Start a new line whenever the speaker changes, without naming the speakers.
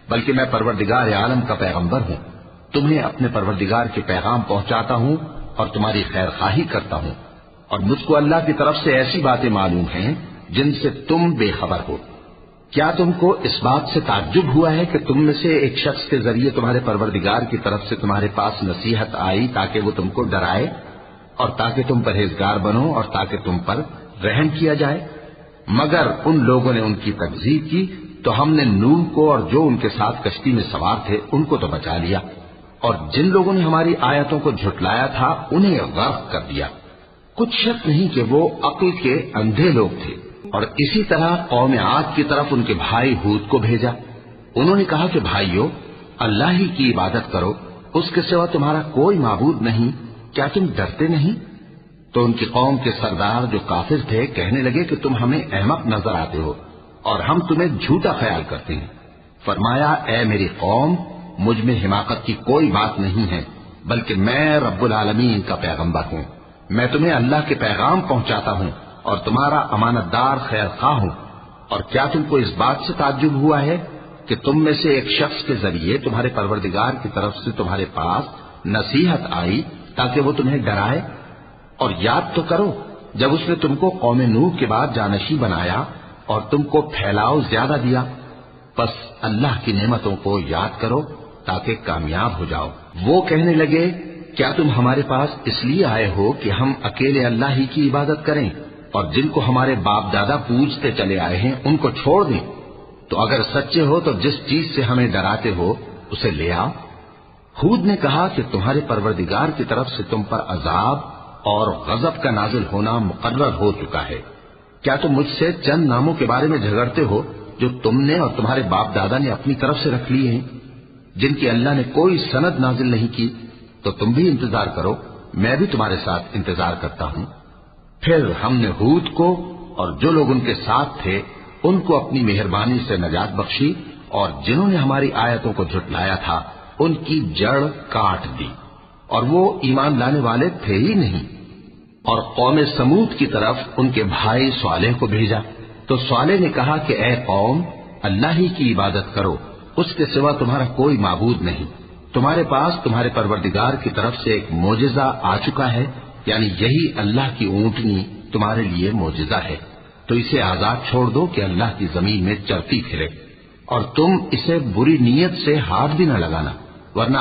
بلکہ میں پروردگار عالم کا پیغمبر ہوں، تمہیں اپنے پروردگار کے پیغام پہنچاتا ہوں اور تمہاری خیر خواہی کرتا ہوں، اور مجھ کو اللہ کی طرف سے ایسی باتیں معلوم ہیں جن سے تم بے خبر ہو۔ کیا تم کو اس بات سے تعجب ہوا ہے کہ تم میں سے ایک شخص کے ذریعے تمہارے پروردگار کی طرف سے تمہارے پاس نصیحت آئی تاکہ وہ تم کو ڈرائے اور تاکہ تم پرہیزگار بنو اور تاکہ تم پر رحم کیا جائے؟ مگر ان لوگوں نے ان کی تکذیب کی تو ہم نے نوح کو اور جو ان کے ساتھ کشتی میں سوار تھے ان کو تو بچا لیا، اور جن لوگوں نے ہماری آیتوں کو جھٹلایا تھا انہیں غرق کر دیا۔ کچھ شک نہیں کہ وہ عقل کے اندھے لوگ تھے۔ اور اسی طرح قوم عاد کی طرف ان کے بھائی ہود کو بھیجا۔ انہوں نے کہا کہ بھائیو، اللہ ہی کی عبادت کرو، اس کے سوا تمہارا کوئی معبود نہیں، کیا تم ڈرتے نہیں؟ تو ان کی قوم کے سردار جو کافر تھے کہنے لگے کہ تم ہمیں احمق نظر آتے ہو اور ہم تمہیں جھوٹا خیال کرتے ہیں۔ فرمایا، اے میری قوم، مجھ میں حماقت کی کوئی بات نہیں ہے، بلکہ میں رب العالمین کا پیغمبر ہوں۔ میں تمہیں اللہ کے پیغام پہنچاتا ہوں اور تمہارا امانت دار خیر خواہ ہوں۔ اور کیا تم کو اس بات سے تعجب ہوا ہے کہ تم میں سے ایک شخص کے ذریعے تمہارے پروردگار کی طرف سے تمہارے پاس نصیحت آئی تاکہ وہ تمہیں ڈرائے؟ اور یاد تو کرو جب اس نے تم کو قوم نوح کے بعد جانشی بنایا اور تم کو پھیلاؤ زیادہ دیا، بس اللہ کی نعمتوں کو یاد کرو تاکہ کامیاب ہو جاؤ۔ وہ کہنے لگے، کیا تم ہمارے پاس اس لیے آئے ہو کہ ہم اکیلے اللہ ہی کی عبادت کریں اور جن کو ہمارے باپ دادا پوجتے چلے آئے ہیں ان کو چھوڑ دیں؟ تو اگر سچے ہو تو جس چیز سے ہمیں ڈراتے ہو اسے لے آؤ۔ ہود نے کہا کہ تمہارے پروردگار کی طرف سے تم پر عذاب اور غضب کا نازل ہونا مقرر ہو چکا ہے۔ کیا تم مجھ سے چند ناموں کے بارے میں جھگڑتے ہو جو تم نے اور تمہارے باپ دادا نے اپنی طرف سے رکھ لیے ہیں، جن کی اللہ نے کوئی سند نازل نہیں کی؟ تو تم بھی انتظار کرو، میں بھی تمہارے ساتھ انتظار کرتا ہوں۔ پھر ہم نے ہود کو اور جو لوگ ان کے ساتھ تھے ان کو اپنی مہربانی سے نجات بخشی، اور جنہوں نے ہماری آیتوں کو جھٹلایا تھا ان کی جڑ کاٹ دی، اور وہ ایمان لانے والے تھے ہی نہیں۔ اور قوم سمود کی طرف ان کے بھائی صالح کو بھیجا تو صالح نے کہا کہ اے قوم، اللہ ہی کی عبادت کرو، اس کے سوا تمہارا کوئی معبود نہیں۔ تمہارے پاس تمہارے پروردگار کی طرف سے ایک معجزہ آ چکا ہے، یعنی یہی اللہ کی اونٹنی تمہارے لیے معجزہ ہے، تو اسے آزاد چھوڑ دو کہ اللہ کی زمین میں چلتی پھرے، اور تم اسے بری نیت سے ہاتھ بھی نہ لگانا، ورنہ